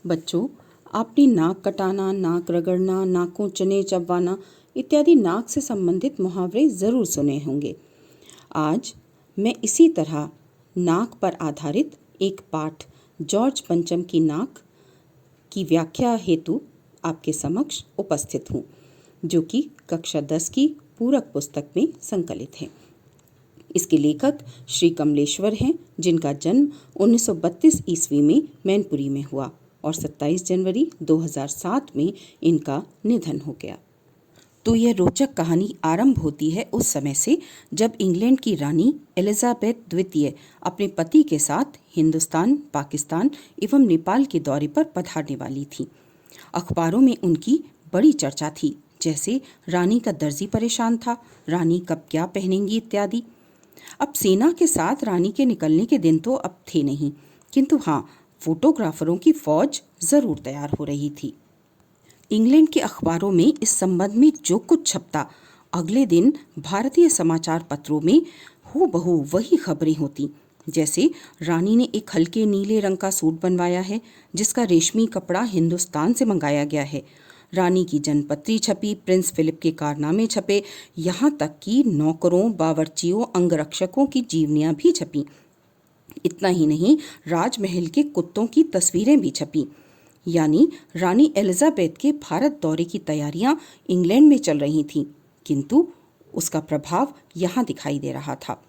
बच्चों, आपने नाक कटाना, नाक रगड़ना, नाकों चने चबवाना इत्यादि नाक से संबंधित मुहावरे ज़रूर सुने होंगे। आज मैं इसी तरह नाक पर आधारित एक पाठ जॉर्ज पंचम की नाक की व्याख्या हेतु आपके समक्ष उपस्थित हूँ, जो कि कक्षा 10 की पूरक पुस्तक में संकलित है। इसके लेखक श्री कमलेश्वर हैं, जिनका जन्म 1932 ईस्वी में मैनपुरी में हुआ और 27 जनवरी 2007 में इनका निधन हो गया। तो यह रोचक कहानी आरंभ होती है उस समय से जब इंग्लैंड की रानी एलिजाबेथ द्वितीय अपने पति के साथ हिंदुस्तान, पाकिस्तान एवं नेपाल के दौरे पर पधारने वाली थी। अखबारों में उनकी बड़ी चर्चा थी, जैसे रानी का दर्जी परेशान था, रानी कब क्या पहनेंगी इत्यादि। अब सेना के साथ रानी के निकलने के दिन तो अब थे नहीं, किंतु हाँ, फोटोग्राफरों की फौज जरूर तैयार हो रही थी। इंग्लैंड के अखबारों में इस संबंध में जो कुछ छपता, अगले दिन भारतीय समाचार पत्रों में हूबहू वही खबरें होती। जैसे रानी ने एक हल्के नीले रंग का सूट बनवाया है, जिसका रेशमी कपड़ा हिंदुस्तान से मंगाया गया है। रानी की जनपत्री छपी, प्रिंस फिलिप के कारनामे छपे, यहाँ तक कि नौकरों, बावर्चियों, अंगरक्षकों की जीवनियां भी छपी। इतना ही नहीं, राजमहल के कुत्तों की तस्वीरें भी छपी। यानी रानी एलिजाबेथ के भारत दौरे की तैयारियां इंग्लैंड में चल रही थीं, किंतु उसका प्रभाव यहाँ दिखाई दे रहा था।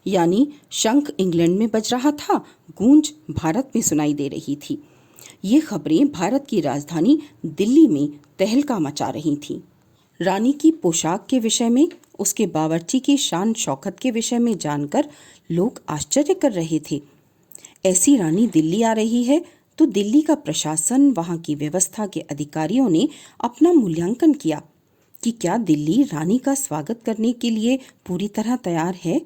यानी शंख इंग्लैंड में बज रहा था, गूंज भारत में सुनाई दे रही थी। ये खबरें भारत की राजधानी दिल्ली में तहलका मचा रही थीं। रानी की पोशाक के विषय में, उसके बावर्ची की शान शौकत के विषय में जानकर लोग आश्चर्य कर रहे थे। ऐसी रानी दिल्ली आ रही है तो दिल्ली का प्रशासन, वहां की व्यवस्था के अधिकारियों ने अपना मूल्यांकन किया कि क्या दिल्ली रानी का स्वागत करने के लिए पूरी तरह तैयार है।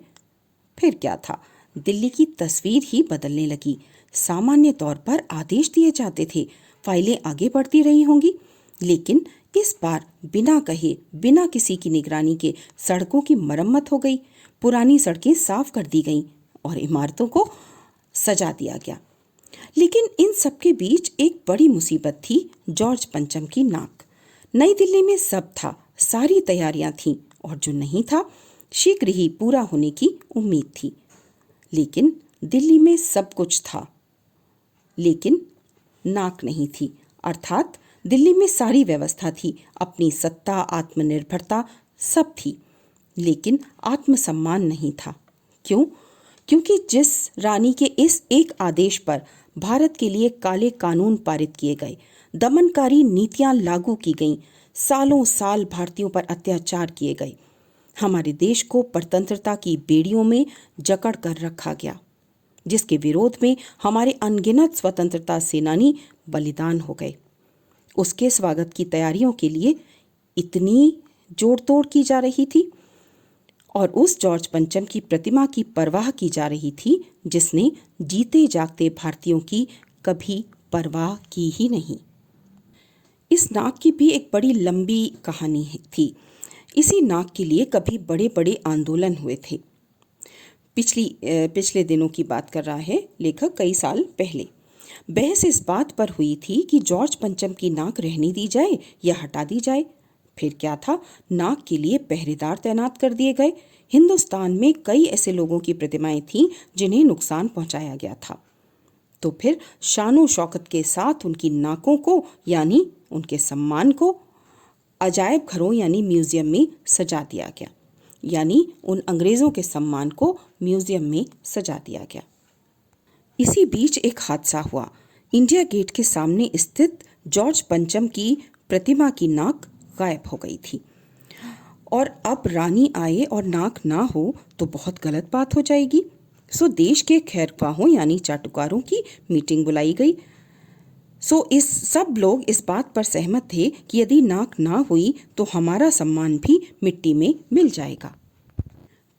फिर क्या था, दिल्ली की तस्वीर ही बदलने लगी। सामान्य तौर पर आदेश दिए जाते थे, फाइलें आगे बढ़ती रही होंगी, लेकिन इस बार बिना कहे, बिना किसी की निगरानी के सड़कों की मरम्मत हो गई, पुरानी सड़कें साफ कर दी गईं और इमारतों को सजा दिया गया। लेकिन इन सब के बीच एक बड़ी मुसीबत थी, जॉर्ज पंचम की नाक। नई दिल्ली में सब था, सारी तैयारियां थीं, और जो नहीं था शीघ्र ही पूरा होने की उम्मीद थी। लेकिन दिल्ली में सब कुछ था, लेकिन नाक नहीं थी। अर्थात दिल्ली में सारी व्यवस्था थी, अपनी सत्ता, आत्मनिर्भरता सब थी, लेकिन आत्मसम्मान नहीं था। क्यों? क्योंकि जिस रानी के इस एक आदेश पर भारत के लिए काले कानून पारित किए गए, दमनकारी नीतियां लागू की गईं, सालों साल भारतीयों पर अत्याचार किए गए, हमारे देश को परतंत्रता की बेड़ियों में जकड़ कर रखा गया, जिसके विरोध में हमारे अनगिनत स्वतंत्रता सेनानी बलिदान हो गए, उसके स्वागत की तैयारियों के लिए इतनी जोड़ तोड़ की जा रही थी और उस जॉर्ज पंचम की प्रतिमा की परवाह की जा रही थी, जिसने जीते जागते भारतीयों की कभी परवाह की ही नहीं। इस नाक की भी एक बड़ी लंबी कहानी थी। इसी नाक के लिए कभी बड़े बड़े आंदोलन हुए थे। पिछले दिनों की बात कर रहा है लेखक, कई साल पहले बहस इस बात पर हुई थी कि जॉर्ज पंचम की नाक रहने दी जाए या हटा दी जाए। फिर क्या था, नाक के लिए पहरेदार तैनात कर दिए गए। हिंदुस्तान में कई ऐसे लोगों की प्रतिमाएं थीं जिन्हें नुकसान पहुंचाया गया था, तो फिर शानो शौकत के साथ उनकी नाकों को, यानी उनके सम्मान को, अजायब घरों यानी म्यूजियम में सजा दिया गया। यानी उन अंग्रेजों के सम्मान को म्यूजियम में सजा दिया गया। इसी बीच एक हादसा हुआ। इंडिया गेट के सामने स्थित जॉर्ज पंचम की प्रतिमा की नाक गायब हो गई थी, और अब रानी आए और नाक ना हो तो बहुत गलत बात हो जाएगी। सो देश के खैरख्वाहों यानी चाटुकारों की मीटिंग बुलाई गई। इस सब लोग इस बात पर सहमत थे कि यदि नाक ना हुई तो हमारा सम्मान भी मिट्टी में मिल जाएगा।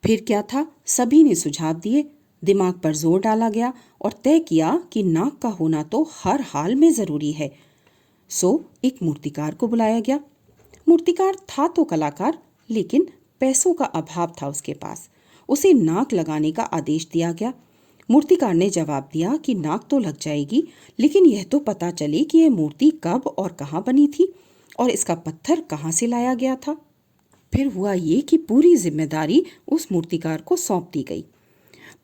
फिर क्या था, सभी ने सुझाव दिए, दिमाग पर जोर डाला गया और तय किया कि नाक का होना तो हर हाल में जरूरी है। एक मूर्तिकार को बुलाया गया। मूर्तिकार था तो कलाकार, लेकिन पैसों का अभाव था उसके पास। उसे नाक लगाने का आदेश दिया गया। मूर्तिकार ने जवाब दिया कि नाक तो लग जाएगी, लेकिन यह तो पता चले कि यह मूर्ति कब और कहाँ बनी थी और इसका पत्थर कहाँ से लाया गया था। फिर हुआ ये कि पूरी जिम्मेदारी उस मूर्तिकार को सौंप दी गई।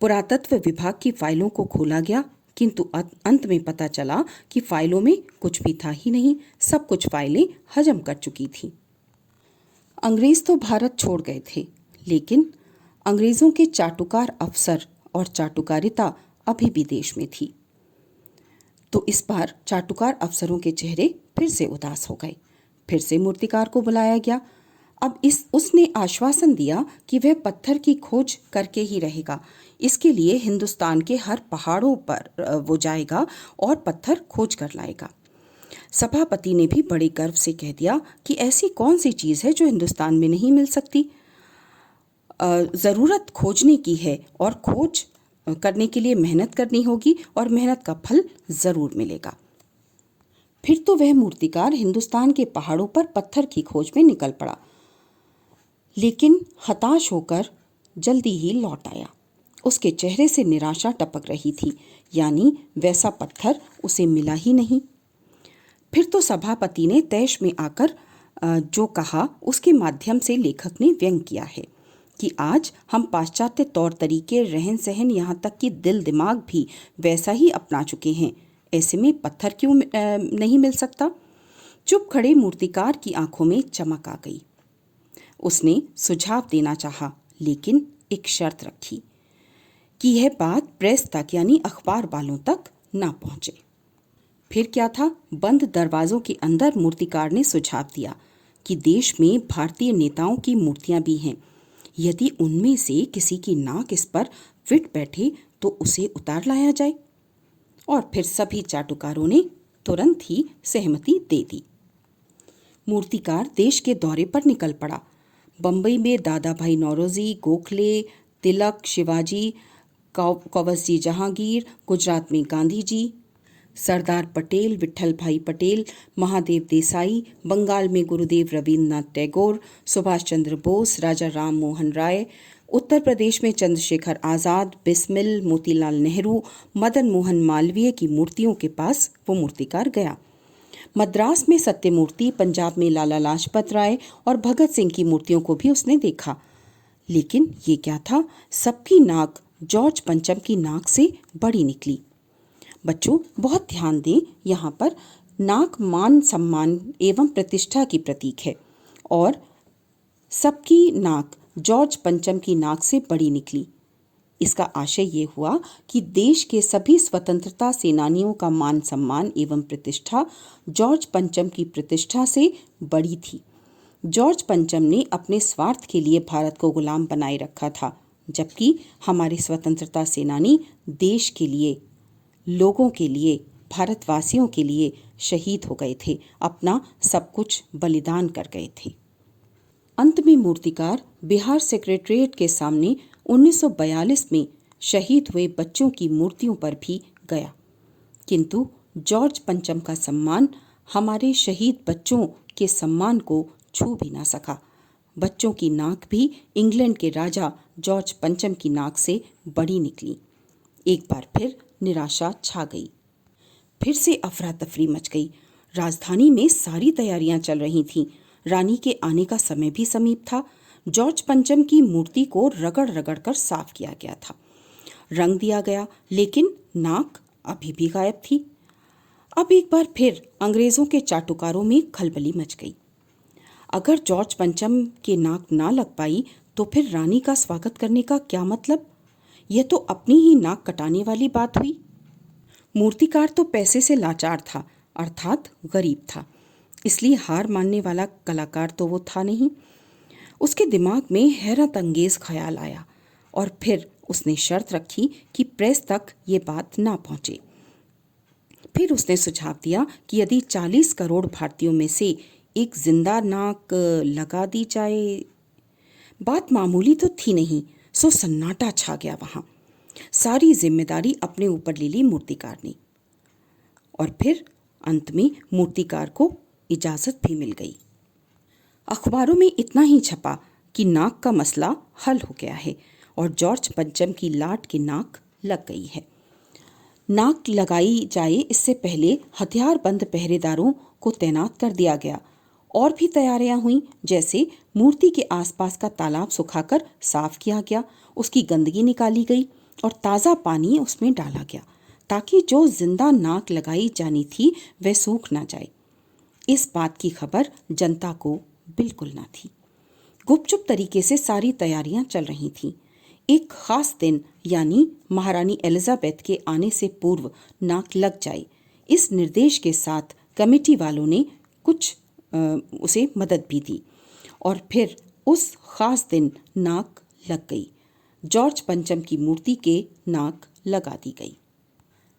पुरातत्व विभाग की फाइलों को खोला गया, किंतु अंत में पता चला कि फाइलों में कुछ भी था ही नहीं, सब कुछ फाइलें हजम कर चुकी थीं। अंग्रेज तो भारत छोड़ गए थे, लेकिन अंग्रेजों के चाटुकार अफसर और चाटुकारिता अभी भी देश में थी। तो इस बार चाटुकार अफसरों के चेहरे फिर से उदास हो गए। फिर से मूर्तिकार को बुलाया गया। अब उसने आश्वासन दिया कि वह पत्थर की खोज करके ही रहेगा। इसके लिए हिंदुस्तान के हर पहाड़ों पर वो जाएगा और पत्थर खोज कर लाएगा। सभापति ने भी बड़े गर्व से कह दिया कि ऐसी कौन सी चीज़ है जो हिंदुस्तान में नहीं मिल सकती। ज़रूरत खोजने की है और खोज करने के लिए मेहनत करनी होगी और मेहनत का फल ज़रूर मिलेगा। फिर तो वह मूर्तिकार हिंदुस्तान के पहाड़ों पर पत्थर की खोज में निकल पड़ा, लेकिन हताश होकर जल्दी ही लौट आया। उसके चेहरे से निराशा टपक रही थी, यानी वैसा पत्थर उसे मिला ही नहीं। फिर तो सभापति ने तैश में आकर जो कहा उसके माध्यम से लेखक ने व्यंग किया है कि आज हम पाश्चात्य तौर तरीके, रहन सहन, यहाँ तक कि दिल दिमाग भी वैसा ही अपना चुके हैं। ऐसे में पत्थर क्यों नहीं मिल सकता। चुप खड़े मूर्तिकार की आंखों में चमक आ गई। उसने सुझाव देना चाहा, लेकिन एक शर्त रखी कि यह बात प्रेस तक यानी अखबार वालों तक ना पहुंचे। फिर क्या था, बंद दरवाजों के अंदर मूर्तिकार ने सुझाव दिया कि देश में भारतीय नेताओं की मूर्तियां भी हैं। यदि उनमें से किसी की नाक इस पर फिट बैठे तो उसे उतार लाया जाए। और फिर सभी चाटुकारों ने तुरंत ही सहमति दे दी। मूर्तिकार देश के दौरे पर निकल पड़ा। बम्बई में दादा भाई नौरोजी, गोखले, तिलक, शिवाजी, कौवसजी जहांगीर, गुजरात में गांधी जी, सरदार पटेल, विट्ठल भाई पटेल, महादेव देसाई, बंगाल में गुरुदेव रवींद्रनाथ टैगोर, सुभाष चंद्र बोस, राजा राम मोहन राय, उत्तर प्रदेश में चंद्रशेखर आज़ाद, बिस्मिल, मोतीलाल नेहरू, मदन मोहन मालवीय की मूर्तियों के पास वो मूर्तिकार गया। मद्रास में सत्यमूर्ति, पंजाब में लाला लाजपत राय और भगत सिंह की मूर्तियों को भी उसने देखा। लेकिन ये क्या था, सबकी नाक जॉर्ज पंचम की नाक से बड़ी निकली। बच्चों बहुत ध्यान दें, यहाँ पर नाक मान सम्मान एवं प्रतिष्ठा की प्रतीक है और सबकी नाक जॉर्ज पंचम की नाक से बड़ी निकली। इसका आशय ये हुआ कि देश के सभी स्वतंत्रता सेनानियों का मान सम्मान एवं प्रतिष्ठा जॉर्ज पंचम की प्रतिष्ठा से बड़ी थी। जॉर्ज पंचम ने अपने स्वार्थ के लिए भारत को गुलाम बनाए रखा था, जबकि हमारे स्वतंत्रता सेनानी देश के लिए, लोगों के लिए, भारतवासियों के लिए शहीद हो गए थे, अपना सब कुछ बलिदान कर गए थे। अंत में मूर्तिकार बिहार सेक्रेटेरिएट के सामने 1942 में शहीद हुए बच्चों की मूर्तियों पर भी गया, किंतु जॉर्ज पंचम का सम्मान हमारे शहीद बच्चों के सम्मान को छू भी ना सका। बच्चों की नाक भी इंग्लैंड के राजा जॉर्ज पंचम की नाक से बड़ी निकली। एक बार फिर निराशा छा गई। फिर से अफरा तफरी मच गई। राजधानी में सारी तैयारियां चल रही थीं। रानी के आने का समय भी समीप था। जॉर्ज पंचम की मूर्ति को रगड़ रगड़ कर साफ किया गया था, रंग दिया गया, लेकिन नाक अभी भी गायब थी। अब एक बार फिर अंग्रेजों के चाटुकारों में खलबली मच गई। अगर जॉर्ज पंचम के नाक ना लग पाई तो फिर रानी का स्वागत करने का क्या मतलब। यह तो अपनी ही नाक कटाने वाली बात हुई। मूर्तिकार तो पैसे से लाचार था, अर्थात गरीब था, इसलिए हार मानने वाला कलाकार तो वो था नहीं। उसके दिमाग में हैरत अंगेज ख्याल आया और फिर उसने शर्त रखी कि प्रेस तक ये बात ना पहुंचे। फिर उसने सुझाव दिया कि यदि 40 करोड़ भारतीयों में से एक जिंदा नाक लगा दी जाए। बात मामूली तो थी नहीं, सो सन्नाटा छा गया वहां। सारी जिम्मेदारी अपने ऊपर ले ली मूर्तिकार ने और फिर अंत में मूर्तिकार को इजाजत भी मिल गई। अखबारों में इतना ही छपा कि नाक का मसला हल हो गया है और जॉर्ज पंचम की लाट की नाक लग गई है। नाक लगाई जाए इससे पहले हथियारबंद पहरेदारों को तैनात कर दिया गया। और भी तैयारियां हुई, जैसे मूर्ति के आसपास का तालाब सुखाकर साफ किया गया, उसकी गंदगी निकाली गई और ताज़ा पानी उसमें डाला गया, ताकि जो जिंदा नाक लगाई जानी थी वह सूख ना जाए। इस बात की खबर जनता को बिल्कुल ना थी। गुपचुप तरीके से सारी तैयारियां चल रही थीं। एक खास दिन यानी महारानी एलिजाबेथ के आने से पूर्व नाक लग जाए, इस निर्देश के साथ कमेटी वालों ने कुछ उसे मदद भी दी और फिर उस खास दिन नाक लग गई। जॉर्ज पंचम की मूर्ति के नाक लगा दी गई।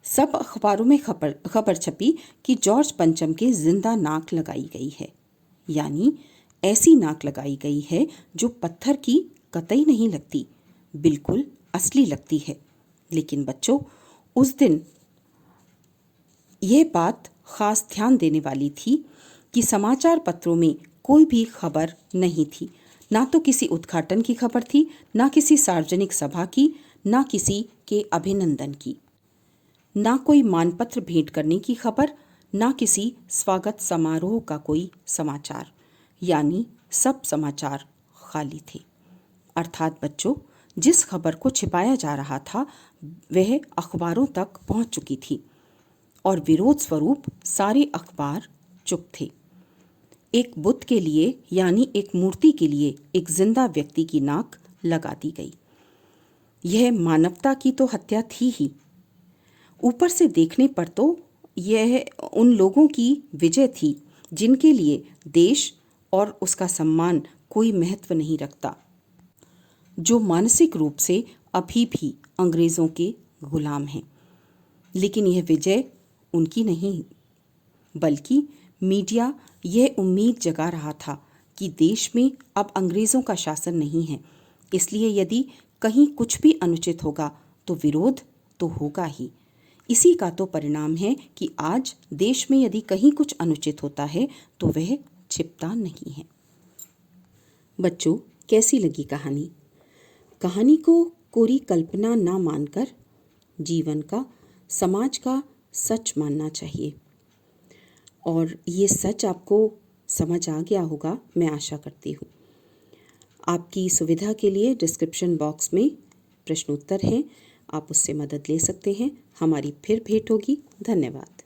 सब अखबारों में खबर छपी कि जॉर्ज पंचम के जिंदा नाक लगाई गई है, यानी ऐसी नाक लगाई गई है जो पत्थर की कतई नहीं लगती, बिल्कुल असली लगती है। लेकिन बच्चों, उस दिन यह बात खास ध्यान देने वाली थी कि समाचार पत्रों में कोई भी खबर नहीं थी। ना तो किसी उद्घाटन की खबर थी, ना किसी सार्वजनिक सभा की, ना किसी के अभिनंदन की, ना कोई मानपत्र भेंट करने की खबर, ना किसी स्वागत समारोह का कोई समाचार। यानी सब समाचार खाली थे। अर्थात बच्चों, जिस खबर को छिपाया जा रहा था वह अखबारों तक पहुंच चुकी थी और विरोध स्वरूप सारे अखबार चुप थे। एक बुत के लिए यानी एक मूर्ति के लिए एक जिंदा व्यक्ति की नाक लगा दी गई। यह मानवता की तो हत्या थी ही। ऊपर से देखने पर तो यह उन लोगों की विजय थी जिनके लिए देश और उसका सम्मान कोई महत्व नहीं रखता, जो मानसिक रूप से अभी भी अंग्रेजों के गुलाम हैं। लेकिन यह विजय उनकी नहीं, बल्कि मीडिया यह उम्मीद जगा रहा था कि देश में अब अंग्रेजों का शासन नहीं है, इसलिए यदि कहीं कुछ भी अनुचित होगा तो विरोध तो होगा ही। इसी का तो परिणाम है कि आज देश में यदि कहीं कुछ अनुचित होता है तो वह छिपता नहीं है। बच्चों, कैसी लगी कहानी? कहानी को कोरी कल्पना ना मानकर जीवन का, समाज का सच मानना चाहिए। और ये सच आपको समझ आ गया होगा, मैं आशा करती हूँ। आपकी सुविधा के लिए डिस्क्रिप्शन बॉक्स में प्रश्नोत्तर हैं, आप उससे मदद ले सकते हैं। हमारी फिर भेंट होगी। धन्यवाद।